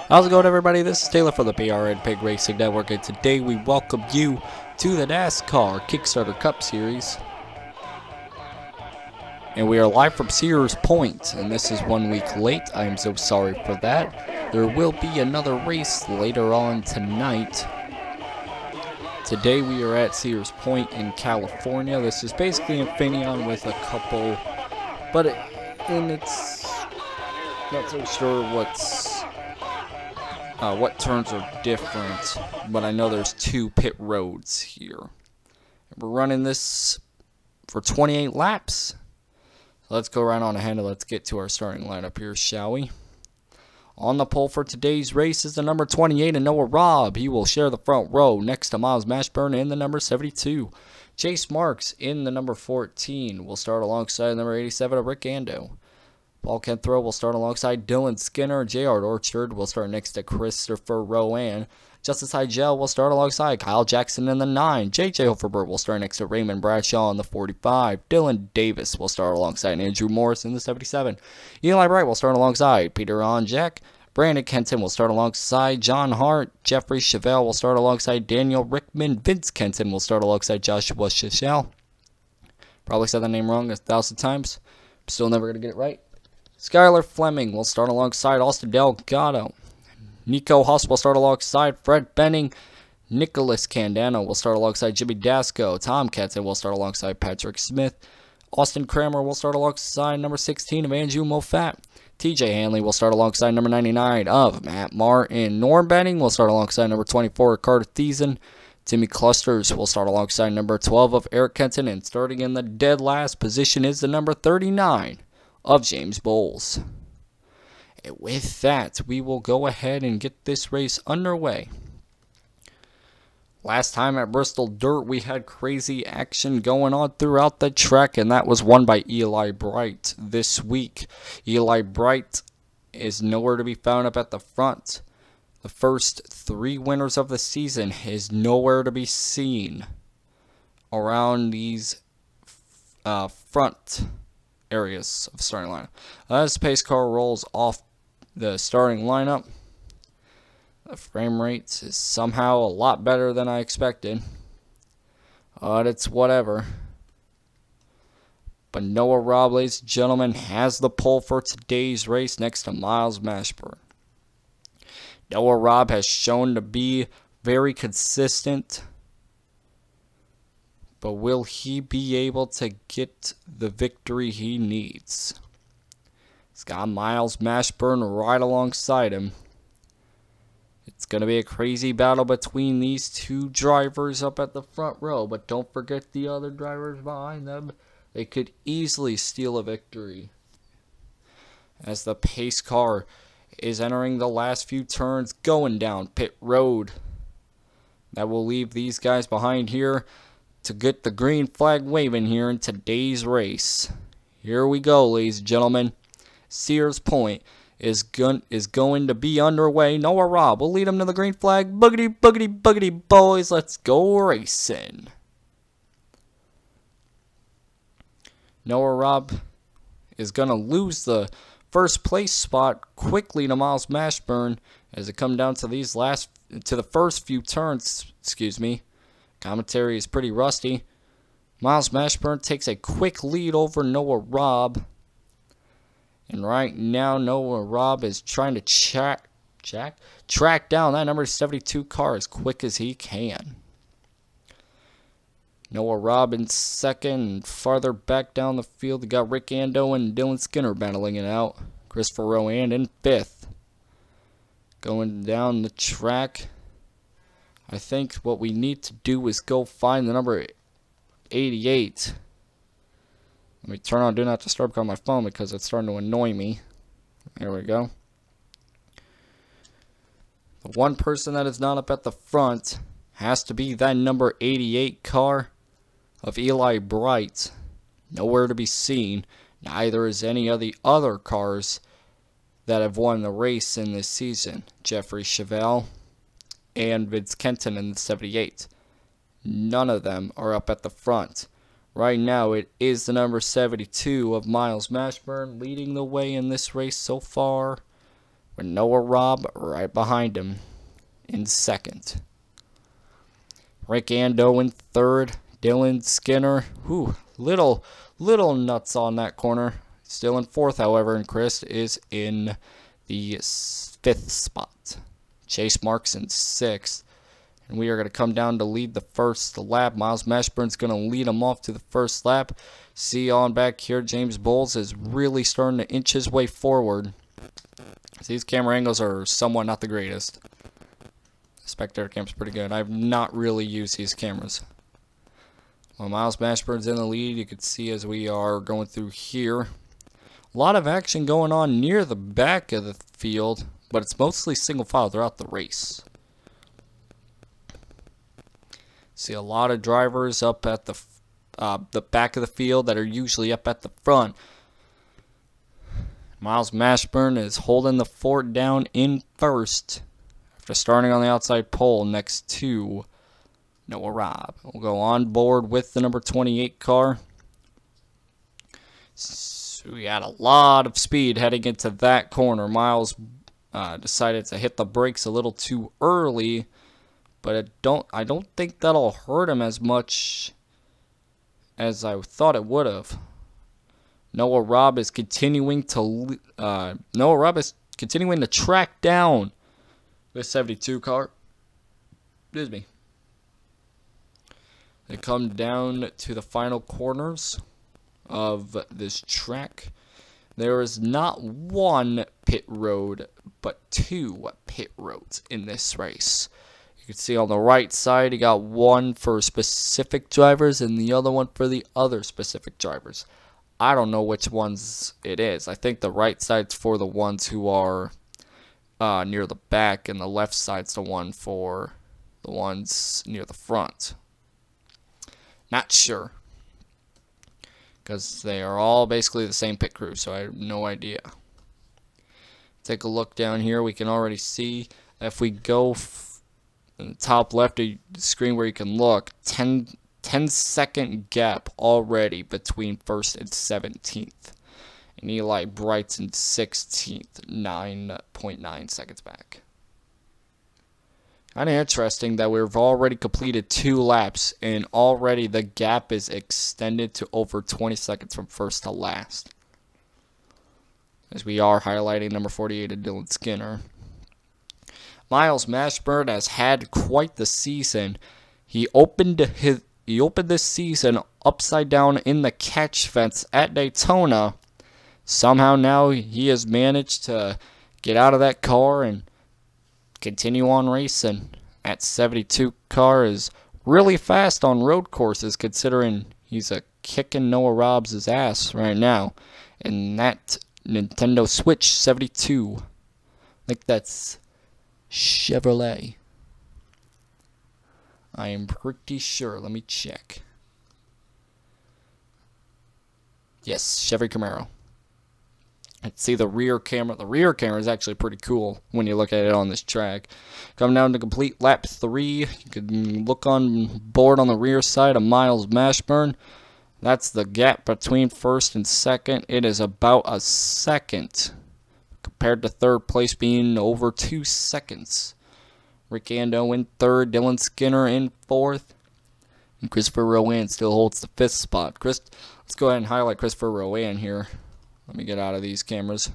How's it going, everybody? This is Taylor for the PRN Pig Racing Network, and today we welcome you to the NASCAR Kickstarter Cup Series. And we are live from Sears Point, and this is 1 week late. I am so sorry for that. There will be another race later on tonight. Today we are at Sears Point in California. This is basically Infineon with a couple, but it's not so sure what turns are different, but I know there's 2 pit roads here. We're running this for 28 laps. Let's go right on ahead and let's get to our starting lineup here, shall we? On the pole for today's race is the number 28 and Noah Robb. He will share the front row next to Miles Mashburn in the number 72. Chase Marks in the number 14 will start alongside number 87 of Rick Ando. Paul Kenthrow will start alongside Dylan Skinner. J.R. Orchard will start next to Christopher Rowan. Justice Hygel will start alongside Kyle Jackson in the 9. J.J. Hoferberg will start next to Raymond Bradshaw in the 45. Dylan Davis will start alongside Andrew Morris in the 77. Eli Bright will start alongside Peter Onjack. Brandon Kenton will start alongside John Hart. Jeffrey Chevelle will start alongside Daniel Rickman. Vince Kenton will start alongside Joshua Chichelle. Probably said that name wrong 1,000 times. I'm still never going to get it right. Skylar Fleming will start alongside Austin Delgado. Nico Haas will start alongside Fred Benning. Nicholas Candano will start alongside Jimmy Dasco. Tom Kenton will start alongside Patrick Smith. Austin Kramer will start alongside number 16 of Andrew Moffat. TJ Hanley will start alongside number 99 of Matt Martin. Norm Benning will start alongside number 24 of Carter Thiessen. Timmy Clusters will start alongside number 12 of Eric Kenton. And starting in the dead last position is the number 39 of James Bowles. And with that, we will go ahead and get this race underway. Last time at Bristol Dirt, we had crazy action going on throughout the track, and that was won by Eli Bright. This week, Eli Bright is nowhere to be found up at the front. The first 3 winners of the season is nowhere to be seen around these front areas of starting lineup. As the pace car rolls off the starting lineup, the frame rate is somehow a lot better than I expected. But it's whatever. But Noah Robb, ladies and gentlemen, has the pole for today's race next to Miles Mashburn. Noah Robb has shown to be very consistent. But will he be able to get the victory he needs? He's got Miles Mashburn right alongside him. It's going to be a crazy battle between these 2 drivers up at the front row. But don't forget the other drivers behind them. They could easily steal a victory. As the pace car is entering the last few turns going down pit road. That will leave these guys behind here to get the green flag waving here in today's race. Here we go, ladies and gentlemen. Sears Point is going to be underway. Noah Robb will lead him to the green flag. Boogity, boogity, boogity, boys. Let's go racing. Noah Robb is going to lose the first place spot quickly to Miles Mashburn as it comes down to the first few turns. Excuse me. Commentary is pretty rusty. Miles Mashburn takes a quick lead over Noah Robb. And right now, Noah Robb is trying to track down that number 72 car as quick as he can. Noah Robb in second. Farther back down the field, we got Rick Ando and Dylan Skinner battling it out. Christopher Rowan in 5th. Going down the track, I think what we need to do is go find the number 88. Let me turn on Do Not Disturb on my phone because it's starting to annoy me. There we go. The one person that is not up at the front has to be that number 88 car of Eli Bright. Nowhere to be seen. Neither is any of the other cars that have won the race in this season. Jeffrey Chevelle and Vince Kenton in the 78. None of them are up at the front. Right now, it is the number 72 of Miles Mashburn leading the way in this race so far. with Noah Robb right behind him in second. Rick Ando in third. Dylan Skinner, little nuts on that corner. Still in fourth, however, and Chris is in the fifth spot. Chase Marks in sixth. And we are going to come down to lead the first lap. Miles Mashburn's going to lead him off to the first lap. See on back here, James Bowles is really starting to inch his way forward. These camera angles are somewhat not the greatest. The spectator cam's pretty good. I've not really used these cameras. Well, Miles Mashburn's in the lead. You can see as we are going through here. A lot of action going on near the back of the field, but it's mostly single file throughout the race. See a lot of drivers up at the back of the field that are usually up at the front. Miles Mashburn is holding the fort down in first after starting on the outside pole next to Noah Robb. We'll go on board with the number 28 car. So we had a lot of speed heading into that corner. Miles decided to hit the brakes a little too early, but I don't think that'll hurt him as much as I thought it would have. Noah Robb is continuing to track down the 72 car. Excuse me. They come down to the final corners of this track. There is not one pit road, but two pit roads in this race. You can see on the right side, you got one for specific drivers and the other one for the other specific drivers. I don't know which ones it is. I think the right side's for the ones who are near the back, and the left side's the one for the ones near the front. Not sure, because they are all basically the same pit crew, so I have no idea. Take a look down here. We can already see if we go in the top left of the screen where you can look, 10-second gap already between first and 17th. And Eli Bright's in 16th, 9.9 seconds back. Kind of interesting that we've already completed 2 laps, and already the gap is extended to over 20 seconds from first to last. As we are highlighting number 48 of Dylan Skinner. Miles Mashburn has had quite the season. He opened this season upside down in the catch fence at Daytona. Somehow now he has managed to get out of that car and continue on racing. At 72 car is really fast on road courses, considering he's kicking Noah Robb's ass right now. And that Nintendo Switch 72, I think that's Chevrolet. I am pretty sure. Let me check. Yes, Chevy Camaro. Let's see the rear camera. The rear camera is actually pretty cool when you look at it on this track. Coming down to complete lap 3. You can look on board on the rear side of Miles Mashburn. That's the gap between first and second. It is about a second compared to third place being over 2 seconds. Rick Ando in third, Dylan Skinner in fourth, and Christopher Rowan still holds the 5th spot. Let's go ahead and highlight Christopher Rowan here. Let me get out of these cameras.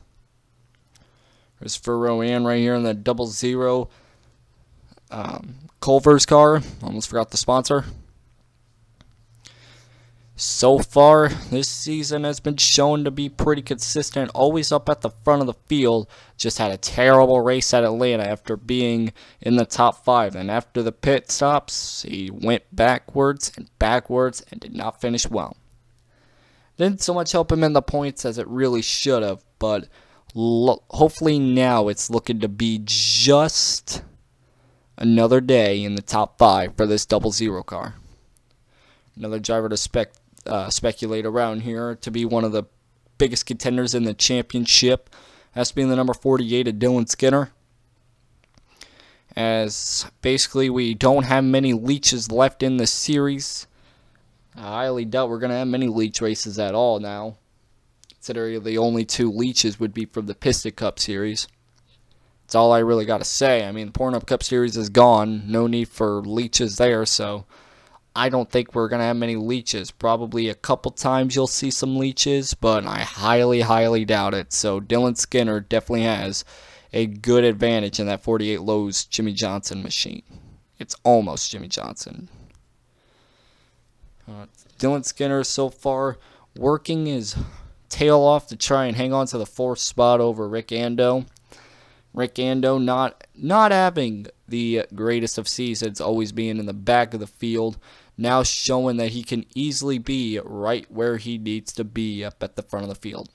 Christopher Rowan right here in the 00 Culver's car. Almost forgot the sponsor. So far, this season has been shown to be pretty consistent, always up at the front of the field. Just had a terrible race at Atlanta after being in the top 5. And after the pit stops, he went backwards and did not finish well. Didn't so much help him in the points as it really should have, but hopefully now it's looking to be just another day in the top 5 for this 00 car. Another driver to speculate around here to be one of the biggest contenders in the championship has to be the number 48 of Dylan Skinner. As basically we don't have many leeches left in the series. I highly doubt we're going to have many leech races at all now, considering the only 2 leeches would be from the Piston Cup series. That's all I really got to say. I mean, the Pornhub Cup Series is gone. No need for leeches there, so I don't think we're going to have many leeches. Probably a couple times you'll see some leeches, but I highly, highly doubt it. So Dylan Skinner definitely has a good advantage in that 48 Lowe's Jimmy Johnson machine. It's almost Jimmy Johnson. Dylan Skinner so far working his tail off to try and hang on to the 4th spot over Rick Ando. Rick Ando not having the greatest of seasons, always being in the back of the field. Now showing that he can easily be right where he needs to be up at the front of the field.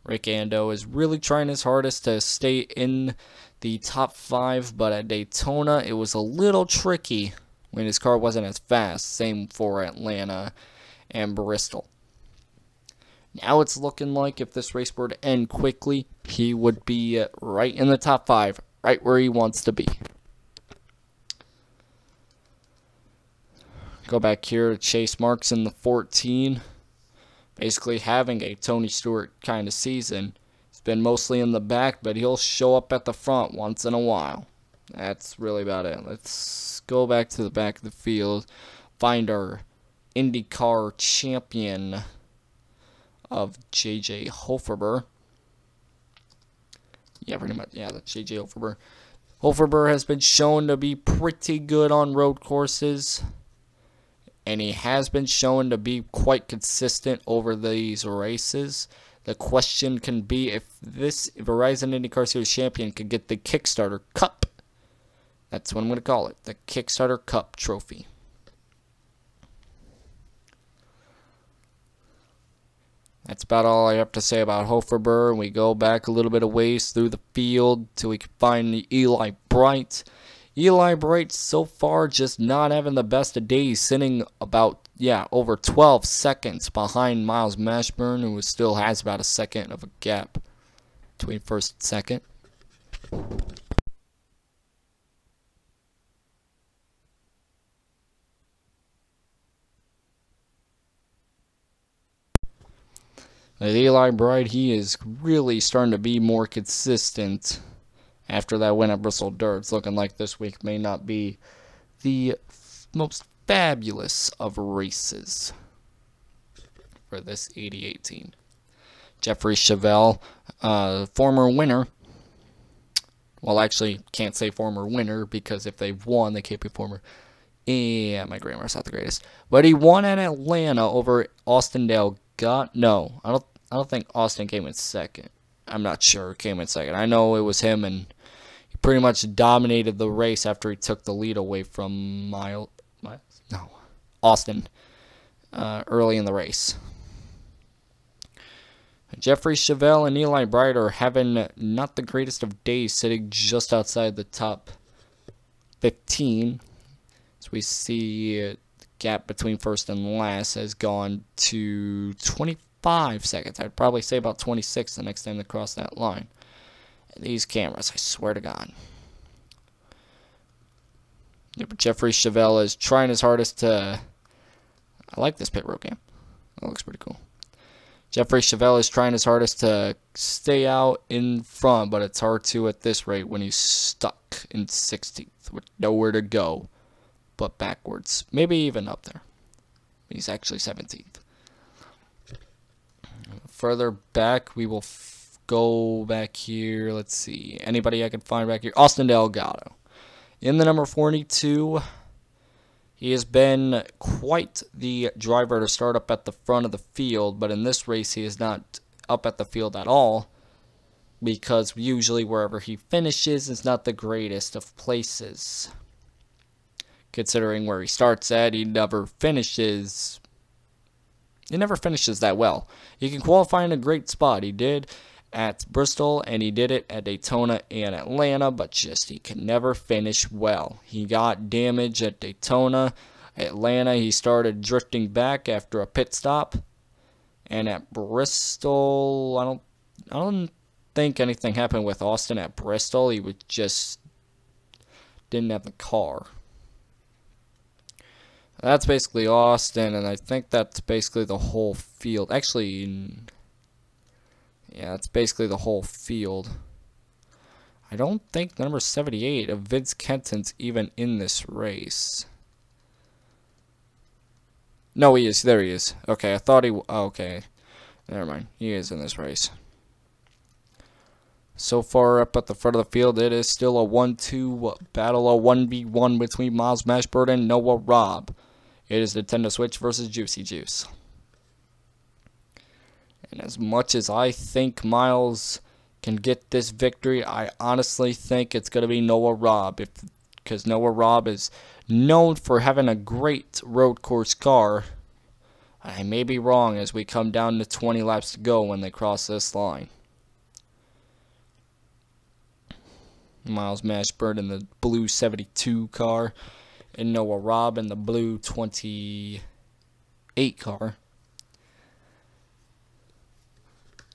Rick Ando is really trying his hardest to stay in the top 5, but at Daytona it was a little tricky when his car wasn't as fast. Same for Atlanta and Bristol. Now it's looking like if this race were to end quickly, he would be right in the top 5, right where he wants to be. Go back here to Chase Marks in the 14. Basically having a Tony Stewart kind of season. He's been mostly in the back, but he'll show up at the front once in a while. That's really about it. Let's go back to the back of the field. Find our IndyCar champion of J.J. Hoferber. Yeah, pretty much. Yeah, that's J.J. Hoferber. Hoferber has been shown to be pretty good on road courses. And he has been shown to be quite consistent over these races. The question can be if this Verizon IndyCar Series champion could get the Kickstarter Cup. That's what I'm going to call it. The Kickstarter Cup trophy. That's about all I have to say about Hoferber. We go back a little bit of ways through the field till we can find the Eli Bright. Eli Bright so far just not having the best of days, sitting about, over 12 seconds behind Miles Mashburn, who still has about a second of a gap between first and second. With Eli Bright, he is really starting to be more consistent after that win at Bristol Dirt. It's looking like this week may not be the most fabulous of races for this 88 team. Jeffrey Chevelle, former winner. Well, actually, can't say former winner because if they've won, they can't be former. Yeah, my grammar's not the greatest. But he won at Atlanta over Austin Dale. No, I don't think Austin came in second. I'm not sure who came in second. I know it was him, and he pretty much dominated the race after he took the lead away from Austin early in the race. Jeffrey Chevelle and Eli Bright are having not the greatest of days, sitting just outside the top 15. So we see the gap between first and last has gone to 25 seconds. I'd probably say about 26 the next time they cross that line. And these cameras, I swear to God. Yeah, but Jeffrey Chevelle is trying his hardest to... I like this pit road cam. That looks pretty cool. Jeffrey Chevelle is trying his hardest to stay out in front, but it's hard to at this rate when he's stuck in 16th with nowhere to go but backwards. Maybe even up there. He's actually 17th. Further back, we will go back here. Let's see. Anybody I can find back here? Austin Delgado. In the number 42, he has been quite the driver to start up at the front of the field, but in this race he is not up at the field at all because usually wherever he finishes is not the greatest of places. Considering where he starts at, he never finishes that well. He can qualify in a great spot. He did at Bristol, and he did it at Daytona and Atlanta, but just he can never finish well. He got damage at Daytona. Atlanta, he started drifting back after a pit stop. And at Bristol, I don't think anything happened with Austin at Bristol. He was just didn't have the car. That's basically Austin, and I think that's basically the whole field. Actually, yeah, that's basically the whole field. I don't think the number 78 of Vince Kenton's even in this race. No, he is. There he is. Okay, I thought he... Oh, okay. Never mind. He is in this race. So far up at the front of the field, it is still a 1-2 battle, a 1v1 between Miles Mashburn and Noah Robb. It is Nintendo Switch versus Juicy Juice. And as much as I think Miles can get this victory, I honestly think it's going to be Noah Robb. Because Noah Robb is known for having a great road course car. I may be wrong as we come down to 20 laps to go when they cross this line. Miles Mashburn in the blue 72 car, and Noah Robb in the blue 28 car.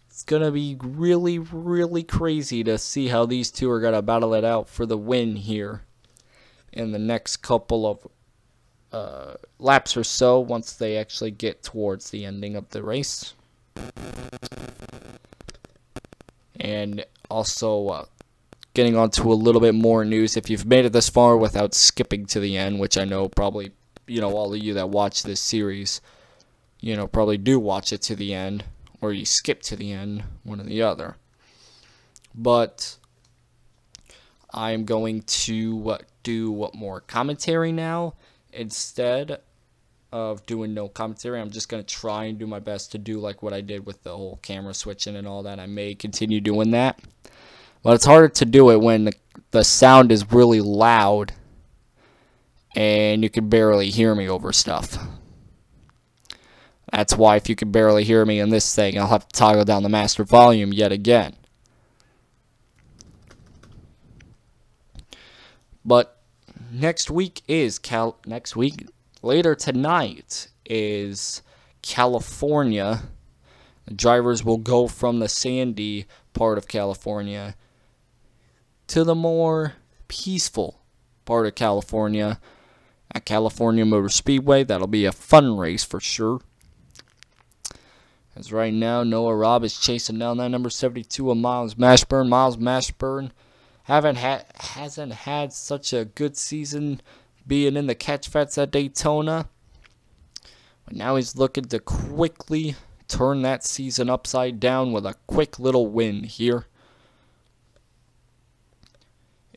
It's going to be really, really crazy to see how these two are going to battle it out for the win here in the next couple of laps or so once they actually get towards the ending of the race. And also... getting on to a little bit more news. If you've made it this far without skipping to the end, which I know probably, all of you that watch this series, probably do watch it to the end, or you skip to the end, one or the other. But I'm going to do more commentary now. Instead of doing no commentary, I'm just going to try and do my best to do like what I did with the whole camera switching and all that. I may continue doing that. But it's harder to do it when the sound is really loud and you can barely hear me over stuff. That's why if you can barely hear me in this thing, I'll have to toggle down the master volume yet again. But later tonight is California. The drivers will go from the sandy part of California to the more peaceful part of California at California Motor Speedway. That'll be a fun race for sure. As right now, Noah Robb is chasing down that number 72 of Miles Mashburn. Miles Mashburn hasn't had such a good season being in the catch fats at Daytona. But now he's looking to quickly turn that season upside down with a quick little win here.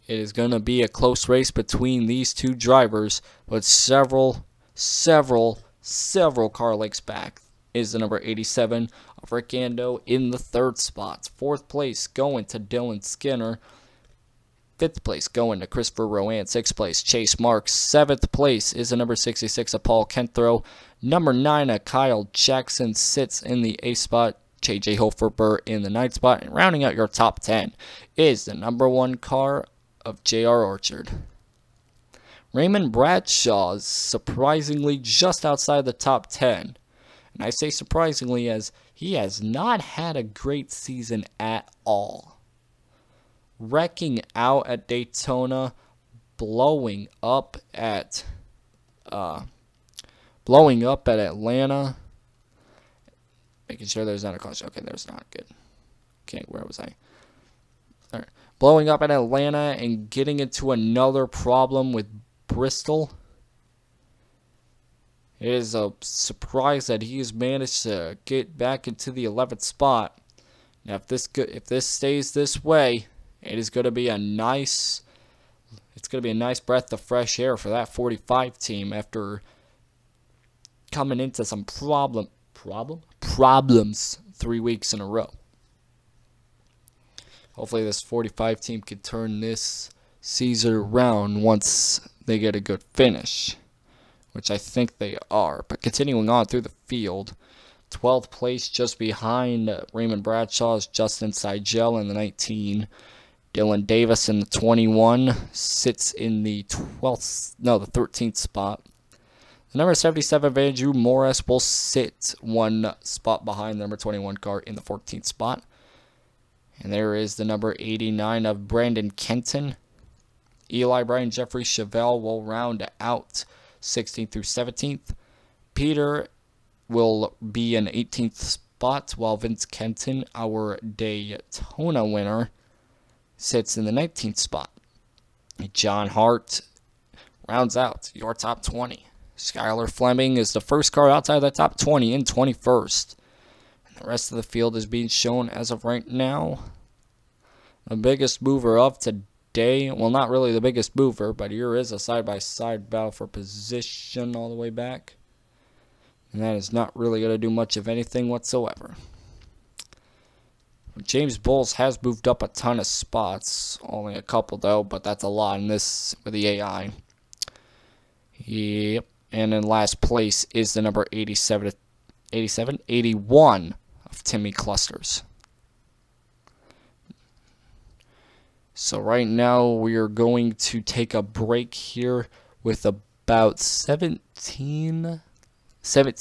It is going to be a close race between these two drivers, but several car lengths back is the number 87 of Rick Ando in the third spot. Fourth place going to Dylan Skinner. Fifth place going to Christopher Rowan. Sixth place, Chase Marks. Seventh place is the number 66 of Paul Kenthrow. Number 9 of Kyle Jackson sits in the 8th spot. J.J. Hoferber in the 9th spot. And rounding out your top 10 is the number 1 car of J.R. Orchard. Raymond Bradshaw is surprisingly just outside the top 10. And I say surprisingly as he has not had a great season at all. Wrecking out at Daytona, blowing up at Atlanta. Making sure there's not a caution. Okay, there's not. Good. Okay, where was I? All right. Blowing up at Atlanta and getting into another problem with Bristol. It is a surprise that he has managed to get back into the 11th spot. Now, if this stays this way, it is going to be a nice breath of fresh air for that 45 team after coming into some problems 3 weeks in a row. Hopefully this 45 team can turn this season around once they get a good finish, which I think they are. But continuing on through the field, 12th place just behind Raymond Bradshaw is Justin Seigel in the 19. Dylan Davis in the 21 sits in the 13th spot. The number 77 of Andrew Morris will sit one spot behind the number 21 car in the 14th spot. And there is the number 89 of Brandon Kenton. Eli, Brian, Jeffrey, Chevelle will round out 16th through 17th. Peter will be in 18th spot, while Vince Kenton, our Daytona winner, sits in the 19th spot. John Hart rounds out your top 20. Skylar Fleming is the first car outside the top 20 in 21st. And the rest of the field is being shown as of right now. The biggest mover of today, well, not really the biggest mover, but here is a side-by-side battle for position all the way back. And that is not really going to do much of anything whatsoever. James Bowles has moved up a ton of spots. Only a couple, though, but that's a lot in this with the AI. Yep. And in last place is the number 81 of Timmy Clusters. So right now we are going to take a break here with about 17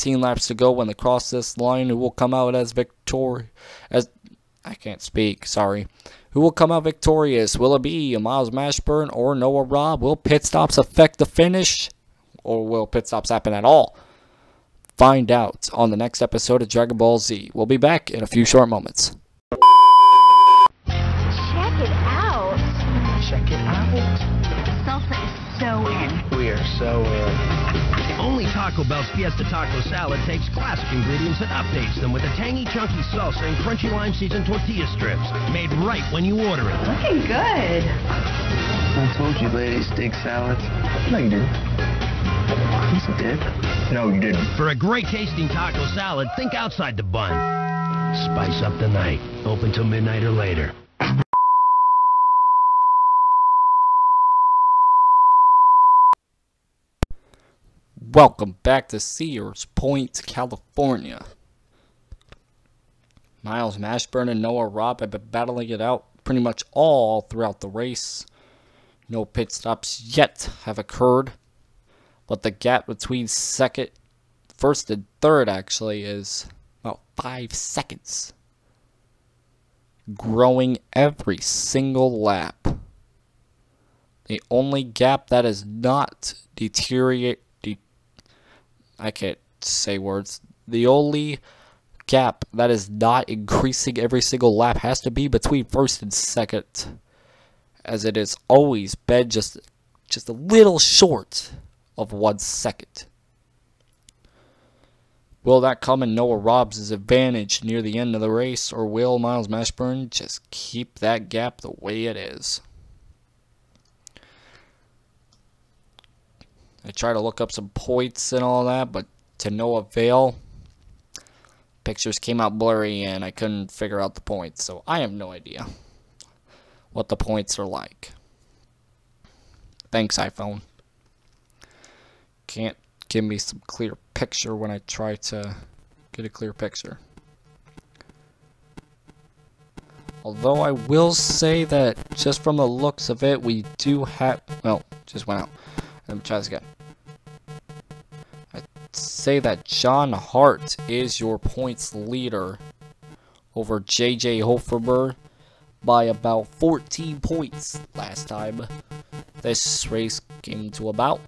laps to go when they cross this line. Who will come out as I can't speak, sorry. Who will come out victorious? Will it be Miles Mashburn or Noah Robb? Will pit stops affect the finish? Or will pit stops happen at all? Find out on the next episode of Dragon Ball Z. We'll be back in a few short moments. Check it out. Check it out. Salsa is so in. We are so Only Taco Bell's Fiesta Taco Salad takes classic ingredients and updates them with a tangy, chunky salsa and crunchy lime-seasoned tortilla strips, made right when you order it. Looking good. I told you ladies dig salads. No, you didn't. Yes, I did. No, you didn't. For a great tasting taco salad, think outside the bun. Spice up the night. Open till midnight or later. Welcome back to Sears Point, California. Miles Mashburn and Noah Robb have been battling it out pretty much all throughout the race. No pit stops yet have occurred, but the gap between first and third actually is about 5 seconds. Growing every single lap. The only gap that is not I can't say words. The only gap that is not increasing every single lap has to be between first and second, as it has always been just a little short of 1 second. Will that come in Noah Robb's advantage near the end of the race, or will Miles Mashburn just keep that gap the way it is? I tried to look up some points and all that, but to no avail. Pictures came out blurry and I couldn't figure out the points, so I have no idea what the points are like. Thanks, iPhone. Can't give me some clear picture when I try to get a clear picture. Although I will say that just from the looks of it, we do have, well, just went out. Let me try this again. I'd say that John Hart is your points leader over JJ Hoferber by about 14 points last time this race came to about.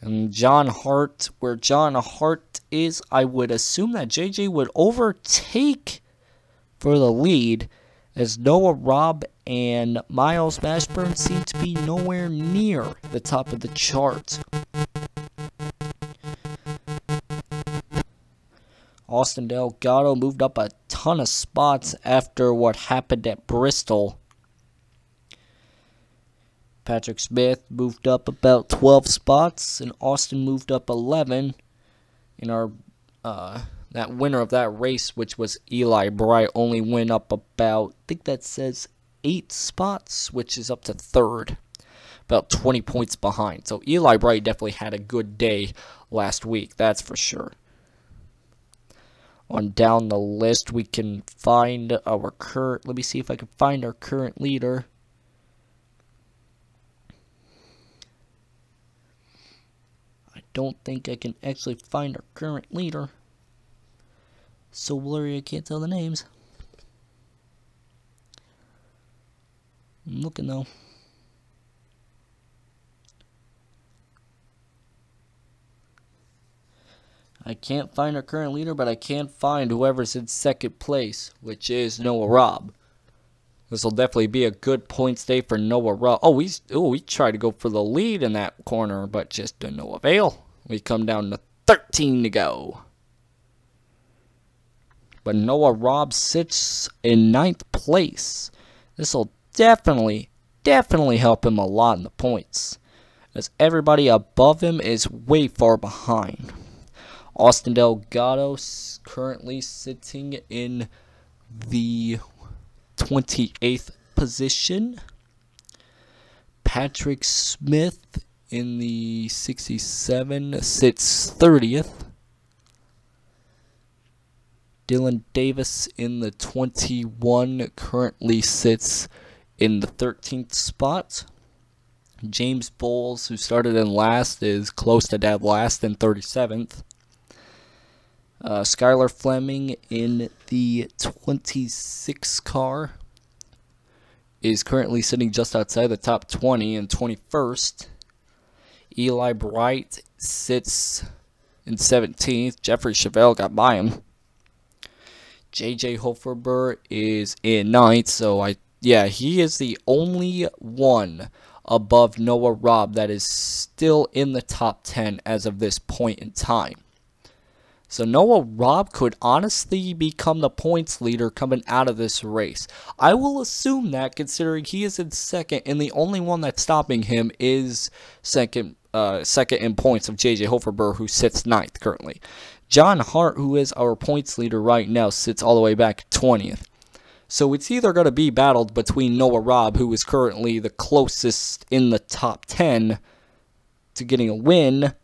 And John Hart, where John Hart is, I would assume that JJ would overtake for the lead, as Noah Robb and Miles Mashburn seem to be nowhere near the top of the chart. Austin Delgado moved up a ton of spots after what happened at Bristol. Patrick Smith moved up about 12 spots, and Austin moved up 11 in our that winner of that race, which was Eli Bright, only went up about, I think that says 8 spots, which is up to third, about 20 points behind. So Eli Bright definitely had a good day last week, that's for sure. On down the list, we can find our current, let me see if I can find our current leader. I don't think I can actually find our current leader. So blurry I can't tell the names. I'm looking though. I can't find our current leader, but I can find whoever's in second place, which is Noah Robb. This will definitely be a good points day for Noah Robb. Oh, we tried to go for the lead in that corner, but just to no avail. We come down to 13 to go. But Noah Robb sits in 9th place. This will definitely help him a lot in the points, as everybody above him is way far behind. Austin Delgado currently sitting in the 28th position. Patrick Smith in the 67 sits 30th. Dylan Davis in the 21 currently sits in the 13th spot. James Bowles, who started in last, is close to dead last in 37th. Skylar Fleming in the 26 car is currently sitting just outside the top 20 in 21st. Eli Bright sits in 17th. Jeffrey Chevelle got by him. JJ Hoferber is in 9th, so he is the only one above Noah Robb that is still in the top 10 as of this point in time. So Noah Robb could honestly become the points leader coming out of this race. I will assume that, considering he is in second, and the only one that's stopping him is second in points of JJ Hoferber, who sits 9th currently. John Hart, who is our points leader right now, sits all the way back at 20th. So it's either going to be battled between Noah Robb, who is currently the closest in the top 10 to getting a win,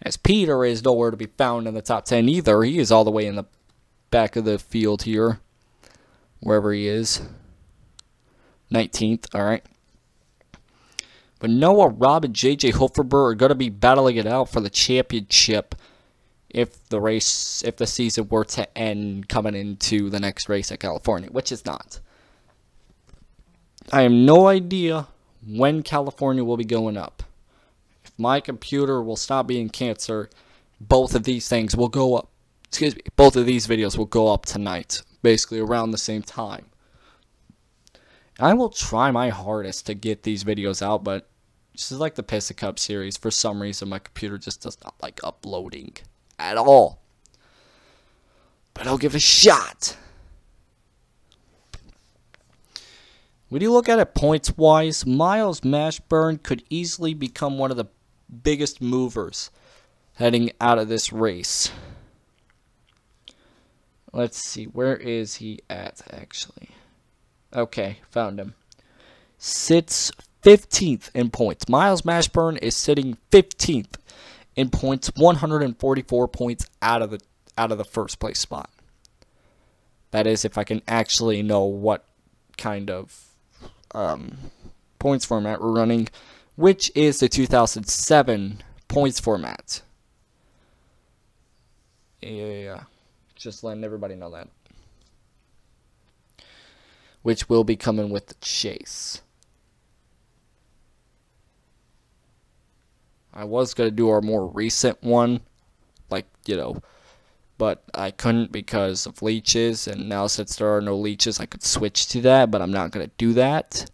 as Peter is nowhere to be found in the top 10 either. He is all the way in the back of the field here, wherever he is. 19th, alright. But Noah Robb and JJ Hoferber are going to be battling it out for the championship if the season were to end coming into the next race at California, which is not. I have no idea when California will be going up. If my computer will stop being cancer, both of these things will go up. Both of these videos will go up tonight, basically around the same time. I will try my hardest to get these videos out, but this is like the Pissa Cup series. For some reason, my computer just does not like uploading at all. But I'll give it a shot. When you look at it points-wise, Miles Mashburn could easily become one of the biggest movers heading out of this race. Let's see, where is he at, actually? Okay, found him. Sits 15th in points. Miles Mashburn is sitting 15th in points, 144 points out of the first place spot. That is, if I can actually know what kind of points format we're running, which is the 2007 points format. Yeah, just letting everybody know that. Which will be coming with the chase. I was going to do our more recent one, but I couldn't because of leeches, and now since there are no leeches, I could switch to that, but I'm not going to do that.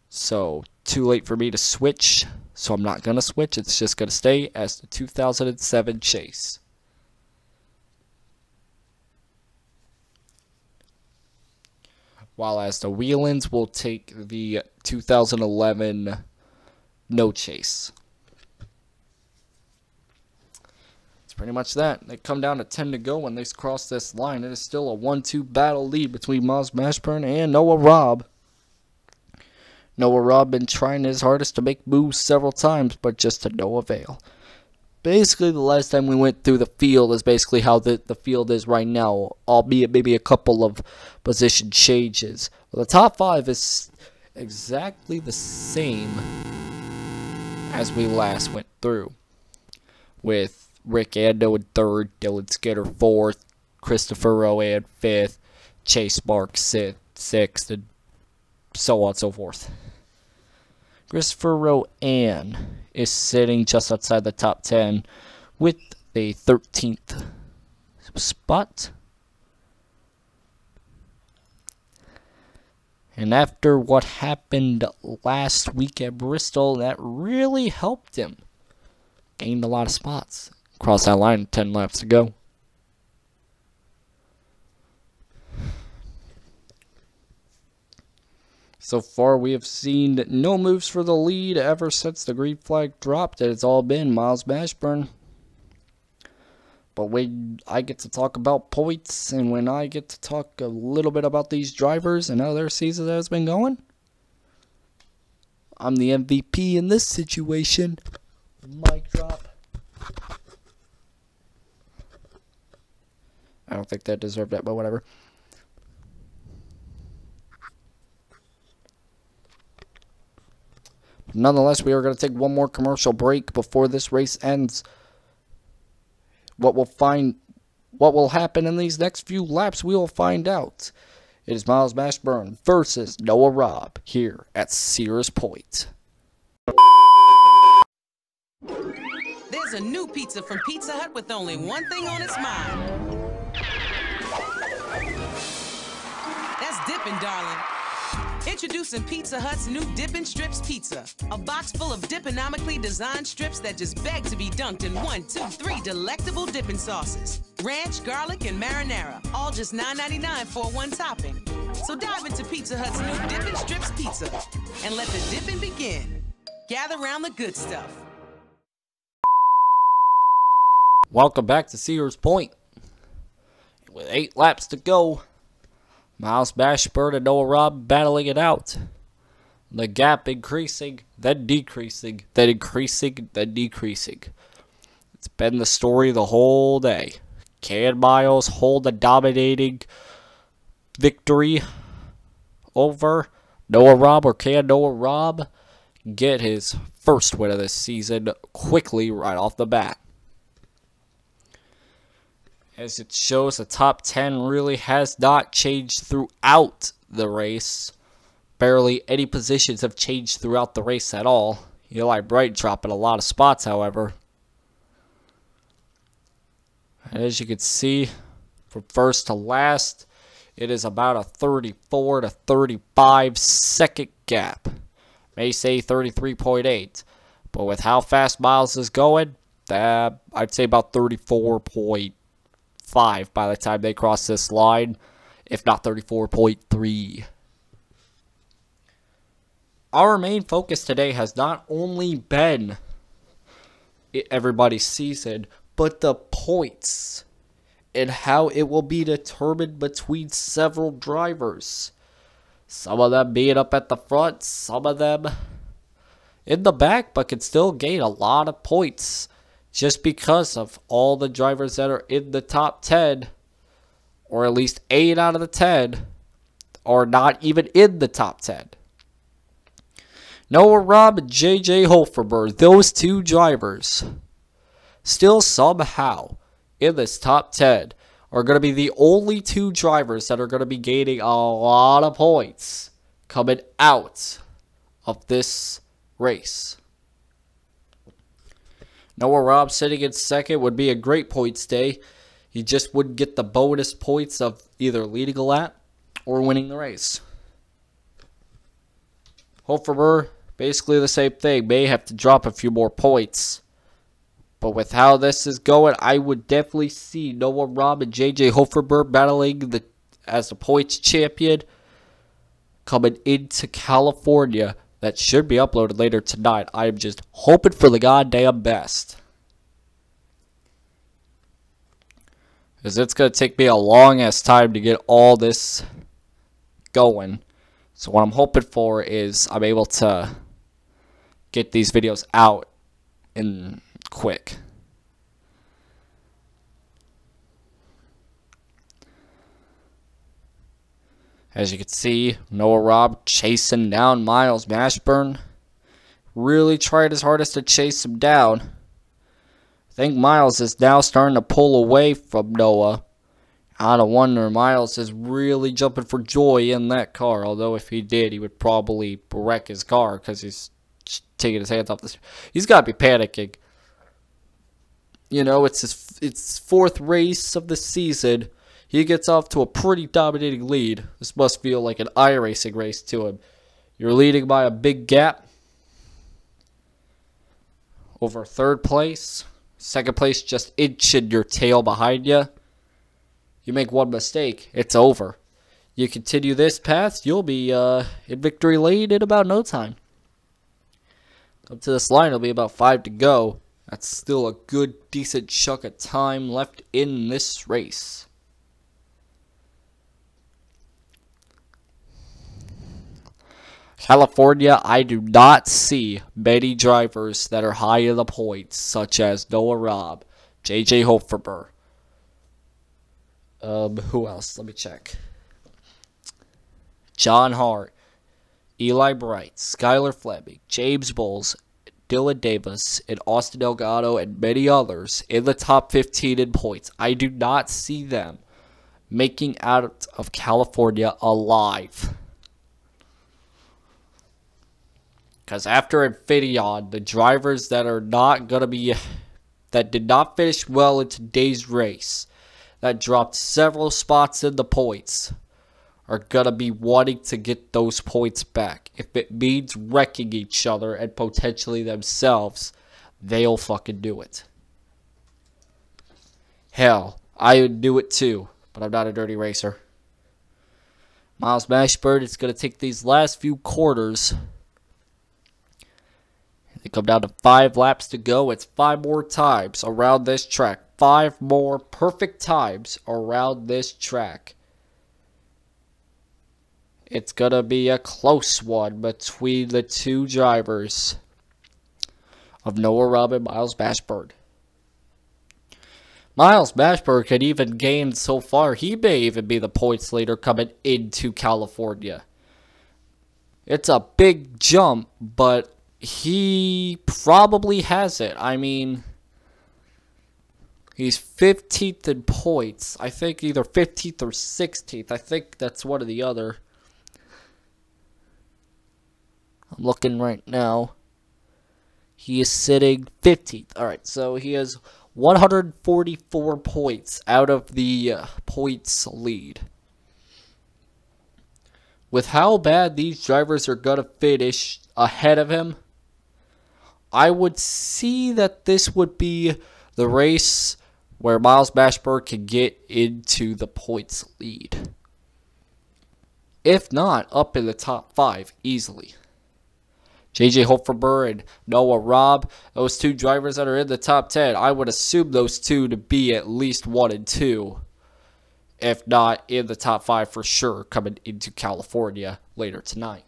So, too late for me to switch, so I'm not going to switch. It's just going to stay as the 2007 chase. While as the Whelans will take the 2011 no chase. It's pretty much that. They come down to 10 to go when they cross this line. It is still a 1-2 battle lead between Miles Mashburn and Noah Robb. Noah Robb been trying his hardest to make moves several times, but just to no avail. Basically, the last time we went through the field is basically how the field is right now, albeit maybe a couple of position changes. Well, the top 5 is exactly the same as we last went through, with Rick Ando in 3rd, Dylan Skinner 4th, Christopher Rowan 5th, Chase Marks 6th, and so on and so forth. Christopher Rowan is sitting just outside the top 10 with a 13th spot. And after what happened last week at Bristol, that really helped him. Gained a lot of spots. Cross that line, 10 laps to go. So far, we have seen no moves for the lead ever since the green flag dropped. It's all been Miles Mashburn. But when I get to talk about points, and when I get to talk a little bit about these drivers and how their season has been going, I'm the MVP in this situation. Mic drop. I don't think that deserved that, but whatever. Nonetheless, we are going to take one more commercial break before this race ends. What will happen in these next few laps, we will find out. It is Miles Mashburn versus Noah Robb here at Sears Point. There's a new pizza from Pizza Hut with only one thing on its mind. That's dipping, darling. Introducing Pizza Hut's new Dippin' Strips Pizza. A box full of dipponomically designed strips that just beg to be dunked in 1, 2, 3 delectable dipping sauces. Ranch, garlic, and marinara. All just $9.99 for one topping. So dive into Pizza Hut's new Dippin' Strips Pizza and let the dipping begin. Gather round the good stuff. Welcome back to Sears Point. With 8 laps to go, Miles Mashburn and Noah Robb battling it out. The gap increasing, then decreasing, then increasing, then decreasing. It's been the story the whole day. Can Miles hold a dominating victory over Noah Robb, or can Noah Robb get his first win of this season quickly right off the bat? As it shows, the top 10 really has not changed throughout the race. Barely any positions have changed throughout the race at all. Eli Bright dropping a lot of spots, however. As you can see, from first to last, it is about a 34 to 35 second gap. May say 33.8. But with how fast Miles is going, I'd say about 34.5 by the time they cross this line, if not 34.3. Our main focus today has not only been everybody's season, but the points and how it will be determined between several drivers. Some of them being up at the front, some of them in the back, but can still gain a lot of points just because of all the drivers that are in the top 10, or at least 8 out of the 10, are not even in the top 10. Noah Robb and J.J. Holferberg, those two drivers, still somehow in this top 10, are going to be the only two drivers that are going to be gaining a lot of points coming out of this race. Noah Robb sitting in second would be a great points day. He just would get the bonus points of either leading a lap or winning the race. Holferberg, basically the same thing. May have to drop a few more points. But with how this is going, I would definitely see Noah Robb and J.J. Holferberg battling as the points champion coming into California. That should be uploaded later tonight. I am just hoping for the goddamn best. Because it's going to take me a long-ass time to get all this going. So what I'm hoping for is I'm able to get these videos out in quick. As you can see, Noah Robb chasing down Miles Mashburn. Really tried his hardest to chase him down. I think Miles is now starting to pull away from Noah. I don't wonder, Miles is really jumping for joy in that car. Although if he did, he would probably wreck his car because he's taking his hands off this. He's got to be panicking. You know, it's his fourth race of the season. He gets off to a pretty dominating lead. This must feel like an iRacing race to him. You're leading by a big gap over third place. Second place just inching your tail behind you. You make one mistake, it's over. You continue this path, you'll be in victory lane in about no time. Up to this line, it'll be about 5 to go. That's still a good, decent chunk of time left in this race. California, I do not see many drivers that are high in the points, such as Noah Robb, J.J. Hoferber. Who else? Let me check. John Hart, Eli Bright, Skylar Fleming, James Bowles, Dylan Davis, and Austin Delgado, and many others in the top 15 in points. I do not see them making out of California alive. Because after Infineon, the drivers that are not going to be, that did not finish well in today's race, that dropped several spots in the points, are going to be wanting to get those points back. If it means wrecking each other and potentially themselves, they'll fucking do it. Hell, I would do it too, but I'm not a dirty racer. Miles Mashburn is going to take these last few quarters. They come down to 5 laps to go. It's 5 more times around this track. 5 more perfect times around this track. It's going to be a close one between the two drivers of Noah Robb and Miles Mashburn. Miles Mashburn could even gain so far. He may even be the points leader coming into California. It's a big jump, but he probably has it. I mean, he's 15th in points. I think either 15th or 16th. I think that's one or the other. I'm looking right now. He is sitting 15th. Alright, so he has 144 points out of the points lead. With how bad these drivers are going to finish ahead of him, I would see that this would be the race where Miles Mashburn can get into the points lead. If not, up in the top 5 easily. J.J. Hoferber and Noah Robb, those two drivers that are in the top 10, I would assume those two to be at least 1 and 2. If not in the top 5 for sure, coming into California later tonight.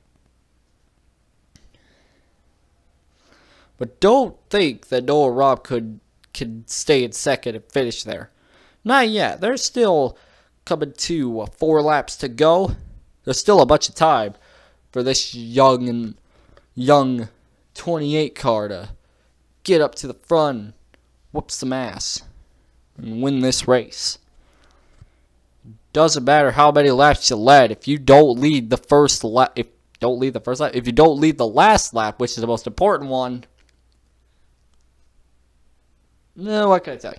But don't think that Noah Robb can stay in second and finish there. Not yet. There's still coming to 4 laps to go. There's still a bunch of time for this young 28 car to get up to the front, whoop some ass, and win this race. Doesn't matter how many laps you led. If you don't lead the first lap, if you don't lead the last lap, which is the most important one, no, what can I tell you?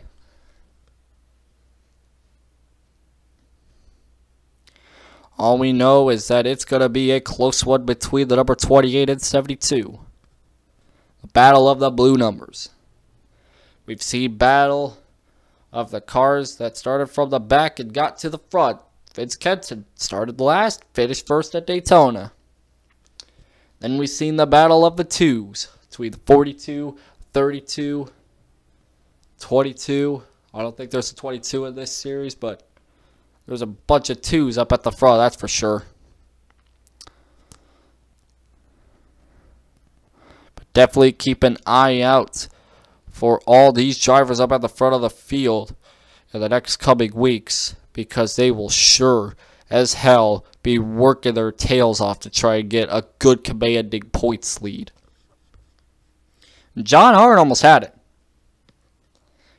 All we know is that it's going to be a close one between the number 28 and 72. The battle of the blue numbers. We've seen battle of the cars that started from the back and got to the front. Vince Kenton started last, finished first at Daytona. Then we've seen the battle of the twos between the 42, 32, 22. I don't think there's a 22 in this series, but there's a bunch of 2s up at the front, that's for sure. But definitely keep an eye out for all these drivers up at the front of the field in the next coming weeks, because they will sure as hell be working their tails off to try and get a good commanding points lead. John Hart almost had it.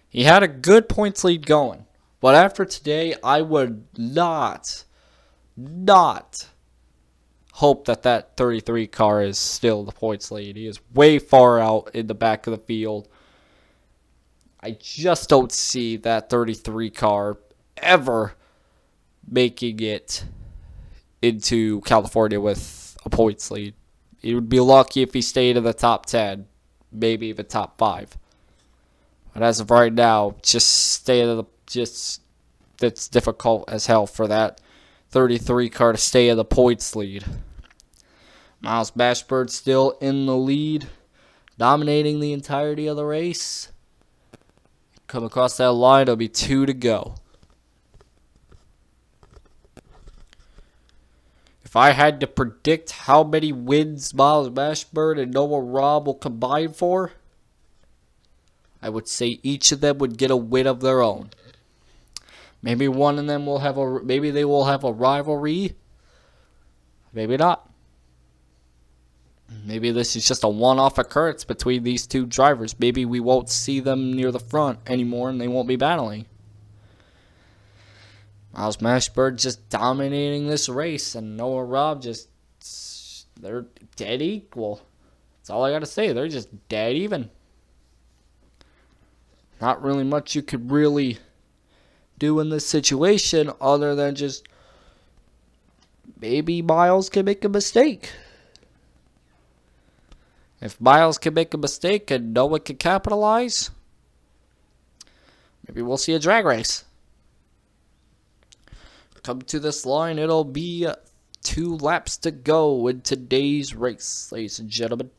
He had a good points lead going. But after today, I would not hope that that 33 car is still the points lead. He is way far out in the back of the field. I just don't see that 33 car ever making it into California with a points lead. He would be lucky if he stayed in the top 10, maybe even top 5. But as of right now, it's difficult as hell for that 33 car to stay in the points lead. Miles Bashford still in the lead, dominating the entirety of the race. Come across that line, it'll be 2 to go. If I had to predict how many wins Miles Bashford and Noah Robb will combine for, I would say each of them would get a win of their own. Maybe one of them will have maybe they will have a rivalry. Maybe not. Maybe this is just a one-off occurrence between these two drivers. Maybe we won't see them near the front anymore and they won't be battling. Miles Bashford just dominating this race, and Noah Robb they're dead equal. That's all I gotta say. They're just dead even. Not really much you could really do in this situation other than just maybe Miles can make a mistake. If Miles can make a mistake and Noah can capitalize, maybe we'll see a drag race. Come to this line, it'll be 2 laps to go in today's race, ladies and gentlemen.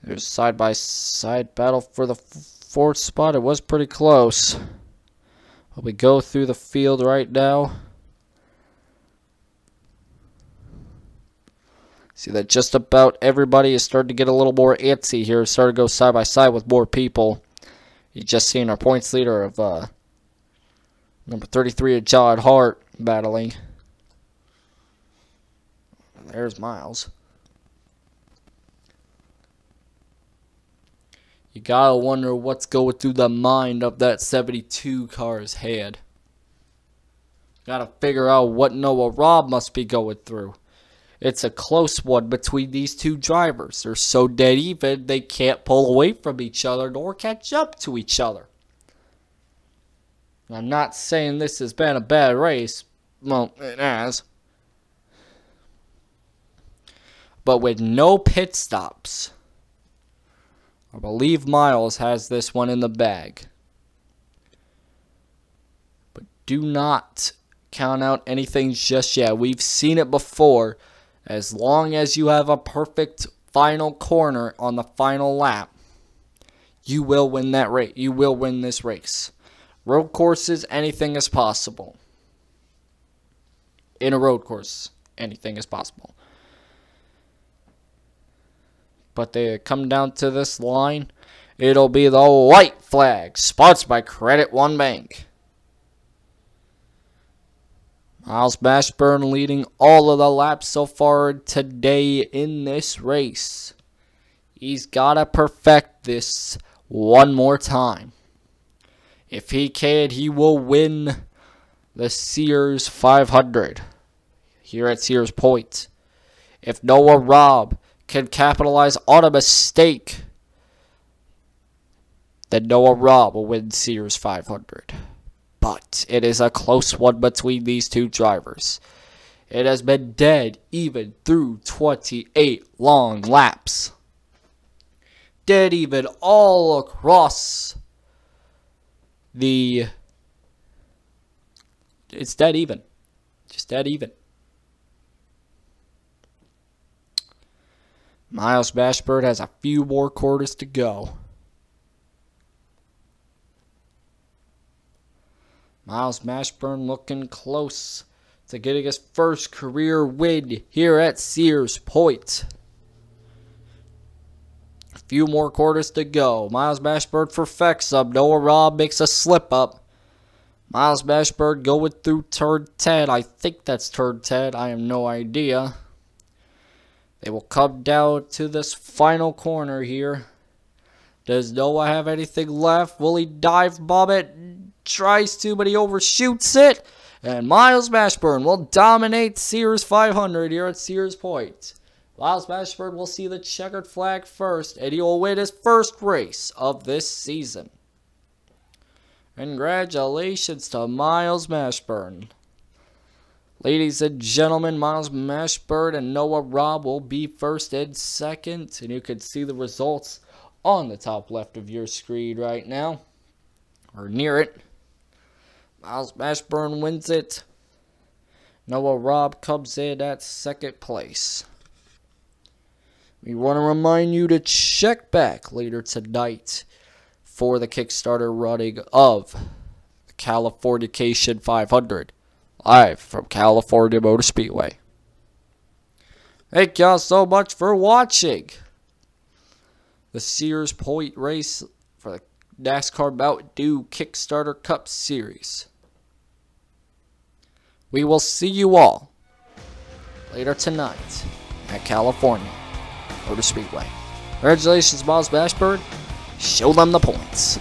There's side-by-side battle for the 4th spot. It was pretty close. But we go through the field right now. See that just about everybody is starting to get a little more antsy here. Starting to go side by side with more people. You just seen our points leader of number 33 of John Hart battling. There's Miles. You gotta wonder what's going through the mind of that 72 car's head. Gotta figure out what Noah Robb must be going through. It's a close one between these two drivers. They're so dead even, they can't pull away from each other nor catch up to each other. I'm not saying this has been a bad race. Well, it has. But with no pit stops, I believe Miles has this one in the bag. But do not count out anything just yet. We've seen it before. As long as you have a perfect final corner on the final lap, you will win that race. You will win this race. Road courses, anything is possible. In a road course, anything is possible. But they come down to this line. It'll be the white flag, sponsored by Credit One Bank. Miles Bashford leading all of the laps so far today in this race. He's got to perfect this one more time. If he can, he will win the Sears 500 here at Sears Point. If Noah Robb can capitalize on a mistake, then Noah Robb will win Sears 500. But it is a close one between these two drivers. It has been dead even through 28 long laps. Dead even all across the... It's dead even. Just dead even. Miles Bashford has a few more quarters to go. Miles Bashford looking close to getting his first career win here at Sears Point. A few more quarters to go. Miles Bashford perfects up. Noah Robb makes a slip up. Miles Bashford going through turn 10. I think that's turn 10. I have no idea. They will come down to this final corner here. Does Noah have anything left? Will he dive bomb it? Tries to, but he overshoots it. And Miles Mashburn will dominate Sears 500 here at Sears Point. Miles Mashburn will see the checkered flag first, and he will win his first race of this season. Congratulations to Miles Mashburn. Ladies and gentlemen, Miles Mashburn and Noah Robb will be first and second. And you can see the results on the top left of your screen right now. Or near it. Miles Mashburn wins it. Noah Robb comes in at second place. We want to remind you to check back later tonight for the Kickstarter running of the Californication 500. Live from California Motor Speedway. Thank y'all so much for watching the Sears Point race for the NASCAR Mountain Dew Kickstarter Cup Series. We will see you all later tonight at California Motor Speedway. Congratulations, Miles Mashburn. Show them the points.